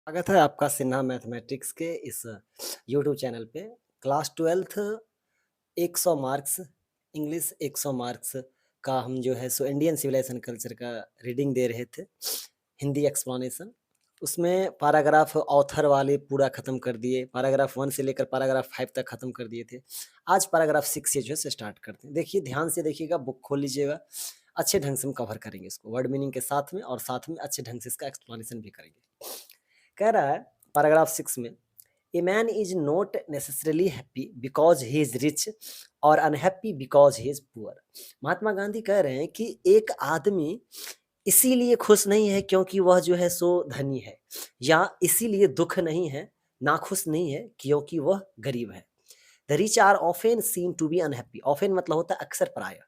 स्वागत है आपका सिन्हा मैथमेटिक्स के इस यूट्यूब चैनल पे। Class 12th 100 marks, English 100 marks का हम जो है सो इंडियन सिविलाइजेशन कल्चर का रीडिंग दे रहे थे, हिंदी एक्सप्लेनेशन। उसमें पैराग्राफ ऑथर वाले पूरा ख़त्म कर दिए, पैराग्राफ 1 से लेकर पैराग्राफ 5 तक ख़त्म कर दिए थे। आज पैराग्राफ 6 से जो है सो स्टार्ट करते हैं। देखिए, ध्यान से देखिएगा, बुक खोल लीजिएगा, अच्छे ढंग से हम कवर करेंगे इसको वर्ड मीनिंग के साथ में, और साथ में अच्छे ढंग से इसका एक्सप्लेनेशन भी करेंगे। कह रहा है पैराग्राफ 6 में, a man is not necessarily happy because he is rich और unhappy because he is poor. Mahatma Gandhi कह रहे हैं कि एक आदमी इसीलिए खुश नहीं है क्योंकि वह जो है सो धनी है, या इसीलिए दुख नहीं है, नाखुश नहीं है क्योंकि वह गरीब है। The rich are often seen to be unhappy. Often मतलब होता है अक्सर, प्रायः।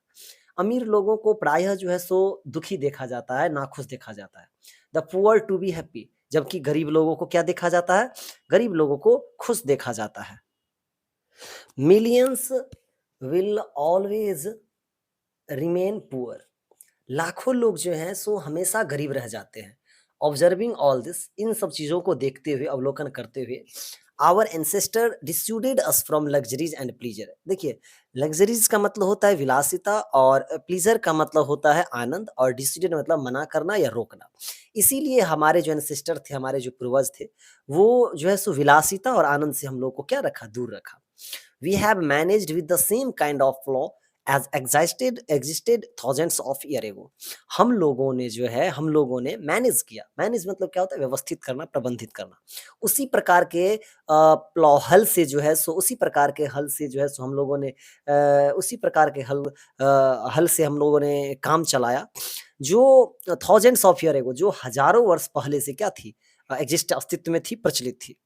अमीर लोगों को प्रायः जो है सो दुखी देखा जाता है, नाखुश देखा जाता है। The poor to be happy, जबकि गरीब लोगों को क्या देखा जाता है? गरीब लोगों को खुश देखा जाता है। Millions will always remain poor. लाखों लोग जो हैं सो हमेशा गरीब रह जाते हैं। ऑब्जर्विंग ऑल दिस, इन सब चीज़ों को देखते हुए, अवलोकन करते हुए, our ancestor dissuaded us from luxuries and pleasure. देखिए, लग्जरीज का मतलब होता है विलासिता, और प्लीजर का मतलब होता है आनंद, और डिस्ट्यूडेड मतलब मना करना या रोकना। इसीलिए हमारे जो एंसेस्टर थे, हमारे जो पूर्वज थे, वो जो है सो विलासिता और आनंद से हम लोग को क्या रखा? दूर रखा। We have managed with the same kind of law as existed thousands of year ago। हम लोगों ने जो है, हम लोगों ने मैनेज किया। मैनेज मतलब क्या होता है? व्यवस्थित करना, प्रबंधित करना। उसी प्रकार के प्लॉ हल से जो है सो, उसी प्रकार के हल से जो है सो हम लोगों ने उसी प्रकार के हल से हम लोगों ने काम चलाया, जो थाउजेंड्स ऑफ ईयर एगो, जो हजारों वर्ष पहले से क्या थी? एग्जिस्ट, अस्तित्व में थी, प्रचलित थी।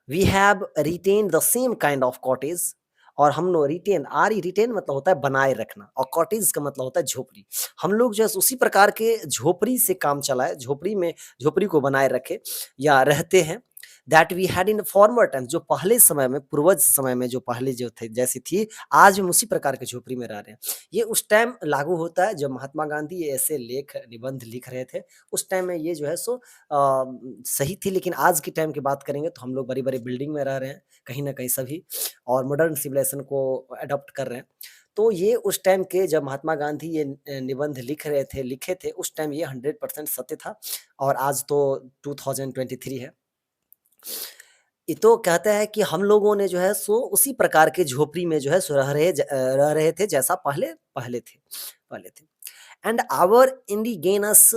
We have retain the same kind of cottage, और हम लोग रिटेन, रिटेन मतलब होता है बनाए रखना, और कॉटेज का मतलब होता है झोपड़ी। हम लोग जो है उसी प्रकार के झोपड़ी से काम चलाए, झोपड़ी को बनाए रखे या रहते हैं। That we had in former time, जो पहले समय में, पूर्वज समय में जो पहले जो थे जैसी थी, आज हम उसी प्रकार के झोपड़ी में रह रहे हैं। ये उस टाइम लागू होता है जब महात्मा गांधी ये ऐसे निबंध लिख रहे थे। उस टाइम में ये जो है सो सही थी, लेकिन आज के टाइम की बात करेंगे तो हम लोग बड़ी-बड़ी बिल्डिंग में रह रहे हैं, कहीं न कहीं सभी, और मॉडर्न सिविलाइजेशन को अडॉप्ट कर रहे हैं। तो ये उस टाइम के, जब महात्मा गांधी ये निबंध लिखे थे, उस टाइम ये 100% सत्य था, और आज तो 2023 है। ये तो कहता है कि हम लोगों ने जो है सो उसी प्रकार के झोपड़ी में जो है सो रह रहे थे जैसा पहले थे। And our indigenous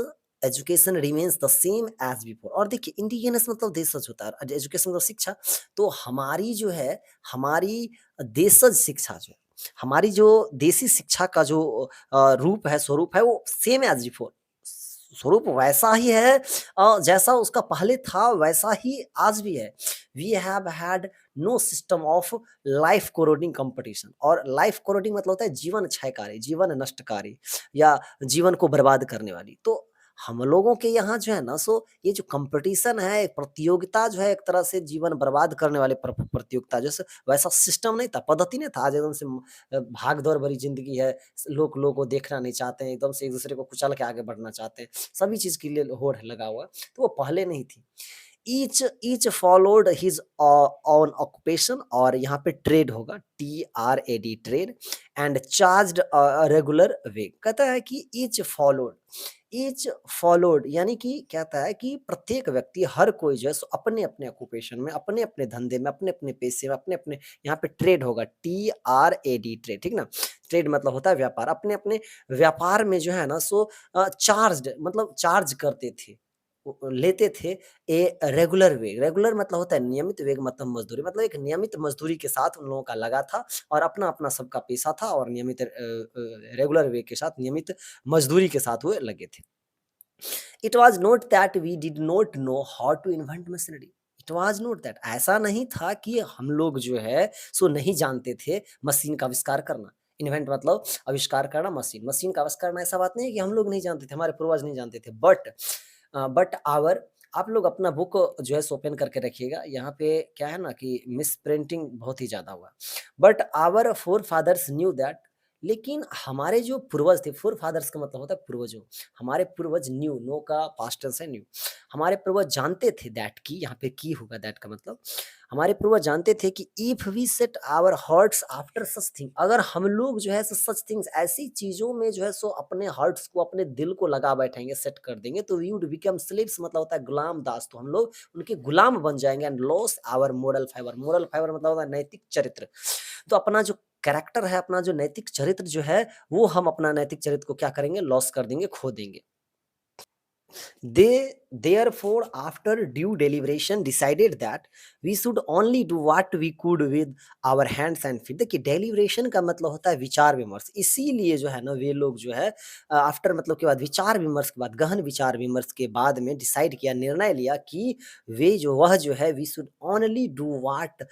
education remains the same as before. और देखिए, इंडिगेनस मतलब देशज होता है, और एजुकेशन मतलब शिक्षा। तो हमारी जो है, हमारी देशज शिक्षा जो है, हमारी जो देसी शिक्षा का जो रूप है, स्वरूप है, वो सेम एज बिफोर, स्वरूप वैसा ही है, जैसा उसका पहले था वैसा ही आज भी है। We have had no system of life corroding competition. और लाइफ कोरोडिंग मतलब होता है जीवन क्षयकारी, जीवन नष्टकारी, या जीवन को बर्बाद करने वाली। तो हम लोगों के यहाँ जो है ना सो, ये जो कंपटीशन है, एक प्रतियोगिता जो है, एक तरह से जीवन बर्बाद करने वाले प्रतियोगिता, जैसे वैसा सिस्टम नहीं था, पद्धति नहीं था। आज एकदम से भाग दौड़ भरी जिंदगी है, लोग लोगों को देखना नहीं चाहते हैं, एकदम से एक दूसरे को कुचल के आगे बढ़ना चाहते हैं, सभी चीज के लिए होड़ लगा हुआ है। तो वो पहले नहीं थी। Each followed his on occupation, और यहाँ पे ट्रेड होगा, TRAD, trade, and charged regular way. कहता है कि ईच फॉलोड यानी कि कहता है कि प्रत्येक व्यक्ति, हर कोई जो है सो अपने अपने ऑक्यूपेशन में, अपने अपने धंधे में, अपने अपने पेशे में, अपने अपने, यहाँ पे ट्रेड होगा, TRAD, ट्रेड, ठीक ना। ट्रेड मतलब होता है व्यापार। अपने अपने व्यापार में जो है ना सो चार्ज्ड मतलब चार्ज करते थे, लेते थे ए रेगुलर वेग। रेगुलर मतलब होता है नियमित, वेग मतलब मजदूरी, मतलब एक नियमित मजदूरी के साथ उन लोगों का लगा था, और अपना अपना सबका पेशा था, और नियमित रेगुलर वेग के साथ, नियमित मजदूरी के साथ वो लगे थे। It was not that we did not know how to invent machinery. It was not that, ऐसा नहीं था कि हम लोग जो है सो नहीं जानते थे मशीन का आविष्कार करना। इन्वेंट मतलब आविष्कार करना, मशीन का आविष्कार करना, ऐसा बात नहीं है कि हम लोग नहीं जानते थे, हमारे पूर्वज नहीं जानते थे। बट आवर, आप लोग अपना बुक जो है ओपन करके रखिएगा। यहाँ पे क्या है ना कि मिस प्रिंटिंग बहुत ही ज़्यादा हुआ। But our forefathers knew that लेकिन हमारे जो पूर्वज थे, फ़ोरफ़ादर्स का मतलब होता है पूर्वजों। हमारे पूर्वज न्यू, नो का पास्ट टेंस है न्यू। हमारे पूर्वज जानते थे दैट कि यहाँ पे की होगा दैट का मतलब, हमारे पूर्वज जानते थे कि if we set our hearts after such thing, अगर हम लोग जो है सच थिंग्स ऐसी चीज़ों में जो है सो अपने हार्ट्स को, अपने दिल को लगा बैठेंगे, सेट कर देंगे, तो वी वुड बिकम स्लेव्स, मतलब होता है गुलाम दास, तो हम लोग उनके गुलाम बन जाएँगे and lose our moral fibre. Moral fibre मतलब होता है नैतिक चरित्र। तो अपना जो कैरेक्टर है, अपना जो नैतिक चरित्र जो है, वो हम अपना नैतिक चरित्र को क्या करेंगे? लॉस कर देंगे, खो देंगे। They therefore, after due deliberation, decided that we should only do what we could with our hands and feet. देखिए डेलिब्रेशन का मतलब होता है विचार विमर्श, इसीलिए जो है ना वे लोग जो है आफ्टर मतलब के बाद विचार विमर्श के बाद, गहन विचार विमर्श के बाद में डिसाइड किया, निर्णय लिया कि वे जो वह जो है we should only do what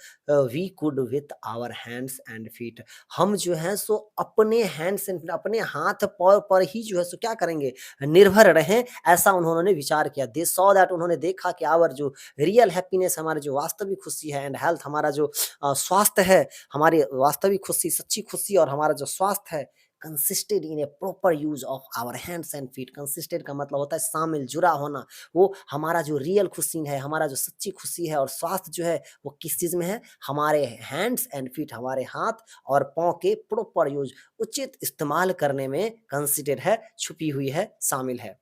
we could with our hands and feet. हम जो है सो अपने हैंड्स एंड अपने हाथ पैर पर ही जो है सो क्या करेंगे? निर्भर रहें, ऐसा उन्होंने विचार किया। दे सॉ दैट, उन्होंने देखा कि आवर जो रियल हैप्पीनेस, हमारी जो वास्तविक खुशी है, एंड हेल्थ, हमारा जो स्वास्थ्य है, हमारी वास्तविक खुशी, सच्ची खुशी और हमारा जो स्वास्थ्य है, consisted in a proper use of our hands and feet. Consisted का मतलब होता है शामिल, जुड़ा होना। वो हमारा जो रियल खुशी है, हमारा जो सच्ची खुशी है और स्वास्थ्य जो है, वो किस चीज़ में है? हमारे हैंड्स एंड फीट, हमारे हाथ और पाँव के प्रॉपर यूज़, उचित इस्तेमाल करने में कंसिडर है, छुपी हुई है, शामिल है।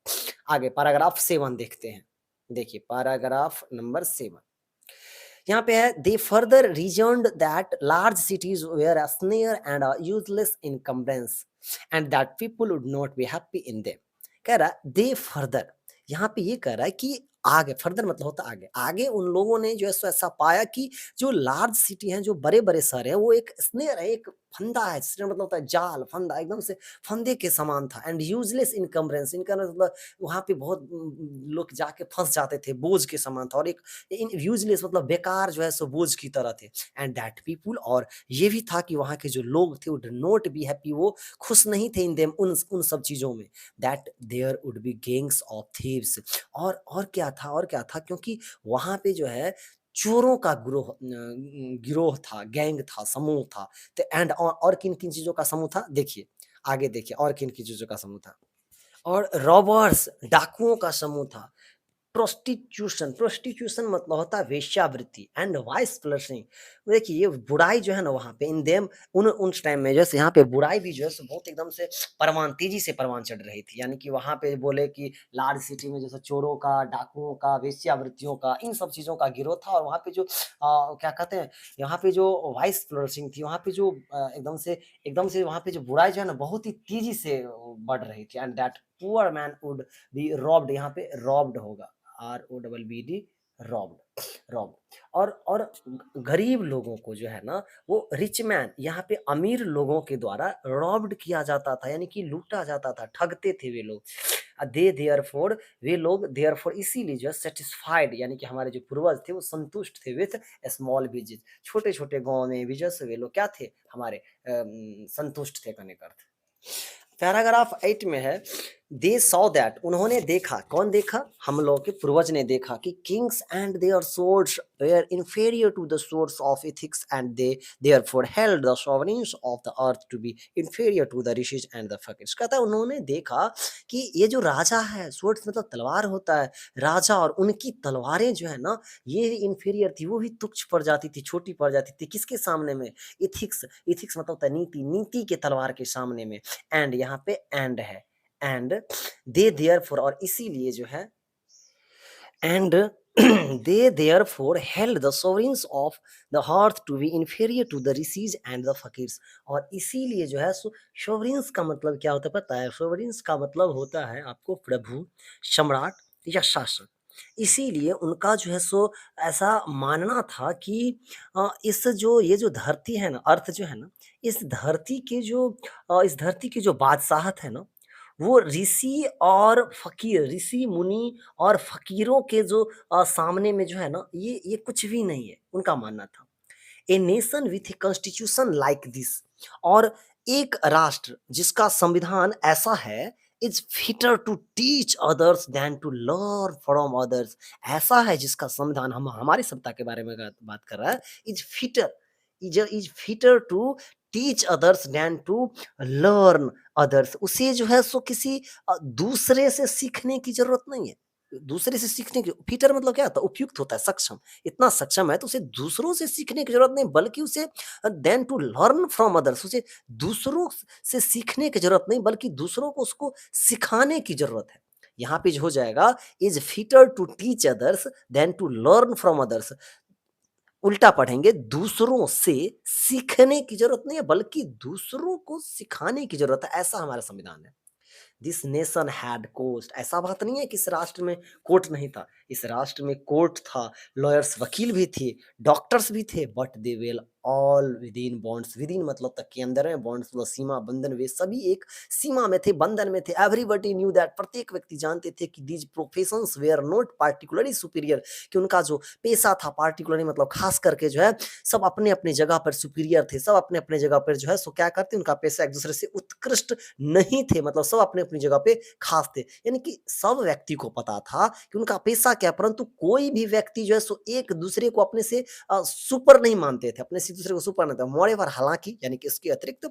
आगे पैराग्राफ 7 देखते हैं। देखिए पैराग्राफ नंबर 7 यहाँ पे है, they further reasoned that large cities were a snare and a useless encumbrance and that people would not be happy in them. कह रहा है दे फर्दर, यहाँ पे ये कह रहा है कि आगे, फर्दर मतलब होता है आगे, आगे उन लोगों ने जो है सो ऐसा पाया कि जो लार्ज सिटी हैं, जो बड़े-बड़े शहर हैं, वो एक स्नेयर है, एक फंदा है, स्नेयर मतलब होता है जाल, फंदा, एकदम से फंदे के समान था, एंड यूजलेस इनकम्बेंस, इनका मतलब वहाँ पे बहुत लोग जाके फँस जाते थे, बोझ के समान था, और एक इन यूजलेस मतलब बेकार जो है सो बोझ की तरह थे। एंड दैट पीपुल, और ये भी था कि वहाँ के जो लोग थे, वो डिड नॉट बी हैप्पी, वो खुश नहीं थे इन देम, उन सब चीज़ों में। That there would be gangs of thieves, और क्या था, और क्या था, क्योंकि वहाँ पे जो है चोरों का गिरोह था, गैंग था, समूह था। तो एंड और किन-किन चीज़ों का समूह था? देखिए, आगे देखिए और किन-किन चीज़ों का समूह था। और रॉबर्स, डाकुओं का समूह था। प्रोस्टिट्यूशन, प्रोस्टिट्यूशन मतलब होता है वेश्यावृत्ति, एंड वाइस फ्लशिंग। देखिए ये बुराई जो है ना वहाँ पे इन देम, उन उस टाइम में जैसे यहाँ पे बुराई भी जो है सो बहुत एकदम से परवान, तेजी से परवान चढ़ रही थी। यानी कि वहाँ पे बोले कि लार्ज सिटी में जैसे चोरों का, डाकुओं का, वेश्यावृत्तियों का, इन सब चीज़ों का गिरोह था, और वहाँ पे जो क्या कहते हैं, यहाँ पे जो वाइस फ्लशिंग थी, वहाँ पे जो एकदम से वहाँ पे जो बुराई जो है ना बहुत ही तेजी से बढ़ रही थी। And that poor man would be robbed, यहाँ पे रॉब्ड होगा, ROBBD, रॉब्ड, रॉब्ड। और गरीब लोगों को जो है ना, वो रिच मैन, यहाँ पे अमीर लोगों के द्वारा रॉब्ड किया जाता था, यानी कि लूटा जाता था, ठगते थे वे लोग। दे देयरफॉर, वे लोग देयरफॉर इसीलिए जो है सेटिस्फाइड, यानी कि हमारे जो पूर्वज थे वो संतुष्ट थे विथ स्मॉल विजेज, छोटे-छोटे गाँव में विजय से वे लोग क्या थे? हमारे संतुष्ट थे, कहने का अर्थ। पैराग्राफ 8 में है, दे सॉ दैट, उन्होंने देखा, कौन देखा? हम लोग के पूर्वज ने देखा कि kings and their swords were inferior to the swords of ethics, and they therefore held the sovereigns of the earth to be inferior to the rishis and the fakirs। कहता है उन्होंने देखा कि ये जो राजा है, swords मतलब तलवार होता है, राजा और उनकी तलवारें जो है ना, ये इंफीरियर थी, वो भी तुच्छ पड़ जाती थी, छोटी पड़ जाती थी, किसके सामने में? इथिक्स, इथिक्स मतलब होता है नीति, नीति के तलवार के सामने में। एंड यहाँ पे एंड है, एंड दे देयरफॉर, और इसीलिए जो है, and they therefore held the sovereigns of the hearth to be inferior to the rishis and the fakirs। और इसीलिए जो है sovereigns का मतलब क्या होता है पता है? sovereigns का मतलब होता है आपको प्रभु, सम्राट या शासक। इसीलिए उनका जो है ऐसा मानना था कि इस जो ये जो धरती है ना, अर्थ जो है ना, इस धरती की जो बादशाहत है ना, वो ऋषि और फ़कीर, ऋषि मुनि और फ़कीरों के जो सामने में जो है ना, ये कुछ भी नहीं है, उनका मानना था। A nation with a constitution like this, और एक राष्ट्र जिसका संविधान ऐसा है, is fitter to teach others than to learn from others. ऐसा है जिसका संविधान, हम हमारी सत्ता के बारे में बात कर रहा है, is fitter, is fitter to teach others than to learn others. उसे जो है सो किसी दूसरे से सीखने की ज़रूरत नहीं है। दूसरे से सीखने की फीटर मतलब क्या होता है? उपयुक्त होता है, सक्षम। इतना सक्षम है तो उसे दूसरों से सीखने की ज़रूरत नहीं, बल्कि उसे than to learn from others, उसे दूसरों से सीखने की ज़रूरत नहीं, बल्कि दूसरों को उसको सिखाने की ज़रूरत है। यहाँ पे जो हो जाएगा, is fitter to teach others than to learn from others. उल्टा पढ़ेंगे, दूसरों से सीखने की ज़रूरत नहीं है, बल्कि दूसरों को सिखाने की ज़रूरत है, ऐसा हमारा संविधान है। This nation had courts. ऐसा बात नहीं है कि इस राष्ट्र में कोर्ट नहीं था, इस राष्ट्र में कोर्ट था, लॉयर्स वकील भी थे, डॉक्टर्स भी थे, but they well all with in bonds. With in मतलब तक के अंदर है, बॉन्ड्स मतलब सीमा बंधन, वे सभी एक सीमा में थे, बंधन में थे। एवरीबॉडी न्यू दैट, प्रत्येक व्यक्ति जानते थे कि these professions were not particularly superior, कि उनका जो पेशा था पार्टिकुलरली मतलब खास करके जो है, सब अपने अपने जगह पर सुपीरियर थे, सब अपने अपने जगह पर जो है सो क्या करते, उनका पेशा एक दूसरे से उत्कृष्ट नहीं थे, मतलब सब अपनी-अपनी जगह पे ख़ास थे। यानी कि सब व्यक्ति को पता था कि उनका पेशा क्या है, परंतु कोई भी व्यक्ति जो है सो एक-दूसरे को अपने से सुपर नहीं मानते थे, अपने से दूसरे को सुपर नहीं था। मोरेओवर हालाँकि यानी कि इसके अतिरिक्त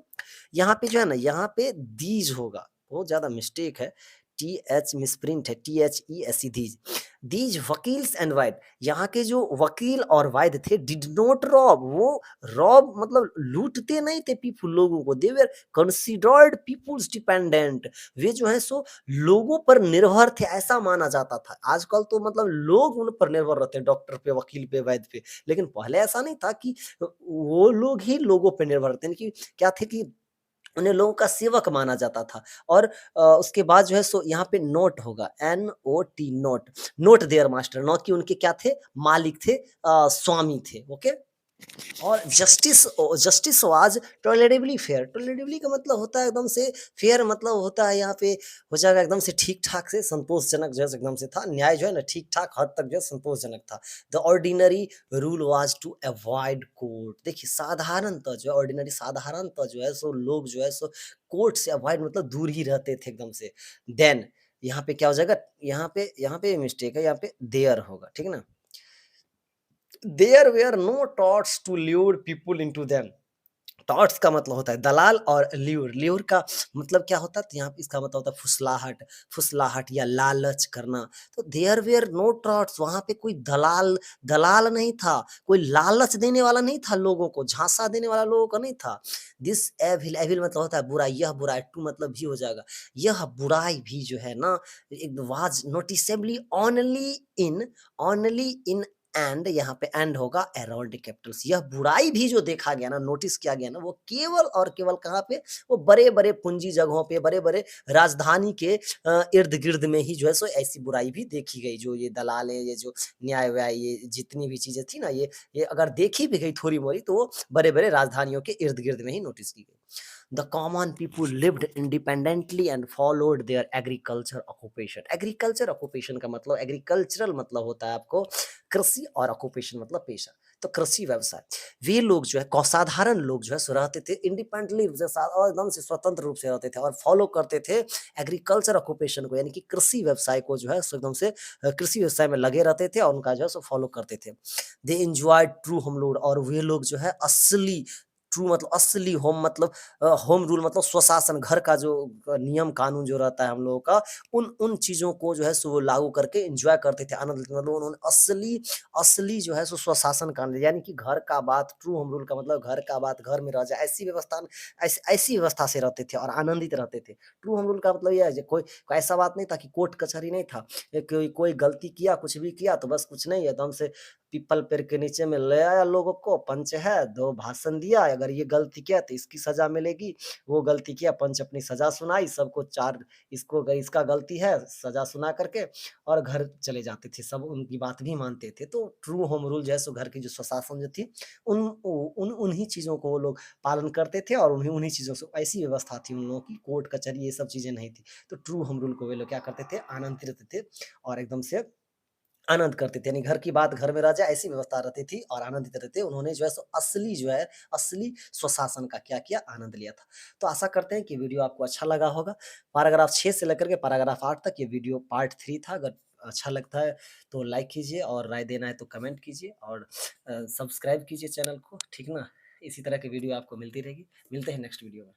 यहाँ पे जो है ना, यहाँ पे दीज होगा, बहुत ज़्यादा मिस्टेक है, टीएच मिसप्रिंट है, THESE दीज। दीज वकील्स एंड वाइद, यहाँ के जो वकील और वाइद थे, डिड नॉट रॉब, वो रॉब मतलब लूटते नहीं थे पीपल लोगों को, दे वर कंसीडर्ड पीपुल्स डिपेंडेंट। वे जो है सो लोगों पर निर्भर थे, ऐसा माना जाता था। आजकल तो मतलब लोग उन पर निर्भर रहते हैं, डॉक्टर पे, वकील पे, वैद्य पे, लेकिन पहले ऐसा नहीं था कि वो लोग ही लोगों पे निर्भर थे। यानी कि क्या थे कि उन्हें लोगों का सेवक माना जाता था। और उसके बाद जो है सो यहाँ पे नोट होगा, NOT, note, note their master, न कि उनके क्या थे, मालिक थे, स्वामी थे। ओके। और जस्टिस वाज टॉलरेबली फेयर। टॉलरेबली का मतलब होता है एकदम से, फेयर मतलब होता है यहाँ पे हो जाएगा एकदम से ठीक ठाक से, संतोषजनक जो है एकदम से था, न्याय जो है ना ठीक ठाक हद तक जो है संतोषजनक था। The ordinary rule was to avoid court. देखिए साधारणतः जो है, ऑर्डिनरी साधारणतः जो है सो लोग जो है सो कोर्ट से अवॉइड मतलब दूर ही रहते थे एकदम से। देन यहाँ पे क्या हो जाएगा, यहाँ पे मिस्टेक है, यहाँ पे देयर होगा, ठीक है ना। There were no touts to lure people into them. Touts का मतलब होता है दलाल, और ल्यूर, ल्यूर का मतलब क्या होता है, तो यहाँ पे इसका मतलब होता है फुसलाहट, फुसलाहट या लालच करना। तो देयर वेयर नो टॉट्स, वहाँ पे कोई दलाल, दलाल नहीं था, कोई लालच देने वाला नहीं था, लोगों को झांसा देने वाला लोगों का नहीं था। दिस एविल, एविल मतलब होता है बुराई, यह बुराई, टू मतलब भी हो जाएगा, यह बुराई भी जो है ना, एक वाज नोटिसेबली ओनली इन एंड, यहाँ पे एंड होगा अराउंड कैपिटल्स। यह बुराई भी जो देखा गया ना, नोटिस किया गया ना, वो केवल और केवल कहाँ पे, वो बड़े-बड़े पूंजी जगहों पे, बड़े-बड़े राजधानी के इर्द-गिर्द में ही जो है सो ऐसी बुराई भी देखी गई। जो ये दलालें, ये जो न्याय-व्याय, ये जितनी भी चीज़ें थी ना, ये अगर देखी भी गई थोड़ी-मोड़ी, तो वो बड़े-बड़े राजधानियों के इर्द-गिर्द में ही नोटिस की गई। The common people lived independently and followed their agriculture occupation। Agriculture occupation का मतलब, एग्रीकल्चरल मतलब होता है आपको कृषि, और ऑक्यूपेशन मतलब पेशा। तो कृषि व्यवसाय, वे लोग जो है साधारण लोग जो है सो रहते थे इंडिपेंडेंटली और एकदम से स्वतंत्र रूप से रहते थे, और फॉलो करते थे एग्रीकल्चर ऑक्यूपेशन को, यानी कि कृषि व्यवसाय को जो है सो एकदम से कृषि व्यवसाय में लगे रहते थे, और उनका जो है सो फॉलो करते थे। दे एंजॉयड ट्रू होम रूल, और वे लोग जो है असली, ट्रू मतलब असली, होम मतलब होम रूल मतलब स्वशासन, घर का जो नियम कानून जो रहता है हम लोगों का, उन उन चीज़ों को जो है सो वो लागू करके एन्जॉय करते थे, आनंद लेते थे। मतलब उन्होंने असली असली जो है सो स्वशासन कानून, यानी कि घर का बात, ट्रू होम रूल का मतलब घर का बात घर में रह जाए, ऐसी व्यवस्था, ऐसी व्यवस्था से रहते थे और आनंदित रहते थे। ट्रू होम रूल का मतलब ये है कि कोई कोई ऐसा बात नहीं था कि कोर्ट कचहरी नहीं था, कोई कोई गलती किया, कुछ भी किया तो बस कुछ नहीं, एकदम से पीपल पेड़ के नीचे में ले आया लोगों को, पंच है, 2 भाषण दिया, अगर ये गलती किया तो इसकी सज़ा मिलेगी, वो गलती किया, पंच अपनी सज़ा सुनाई, सबको 4, इसको अगर इसका गलती है, सज़ा सुना करके और घर चले जाते थे, सब उनकी बात भी मानते थे। तो ट्रू होम रूल जो है सो घर की जो स्वशासन जो थी, उन्हीं चीज़ों को वो लोग पालन करते थे, और उन्हीं उन्हीं चीज़ों से ऐसी व्यवस्था थी उन लोगों की, कोर्ट कचहरी ये सब चीज़ें नहीं थी। तो ट्रू होम रूल को वे लोग क्या करते थे, आनंदित रहते थे, और एकदम से आनंद करते थे, यानी घर की बात घर में रह जाए, ऐसी व्यवस्था रहती थी, और आनंदित रहते थे। उन्होंने जो है सो असली जो है, असली स्वशासन का क्या किया, आनंद लिया था। तो आशा करते हैं कि वीडियो आपको अच्छा लगा होगा। पैराग्राफ 6 से लेकर के पैराग्राफ 8 तक ये वीडियो पार्ट 3 था। अगर अच्छा लगता है तो लाइक कीजिए, और राय देना है तो कमेंट कीजिए, और सब्सक्राइब कीजिए चैनल को, ठीक ना? इसी तरह की वीडियो आपको मिलती रहेगी। मिलते हैं नेक्स्ट वीडियो में।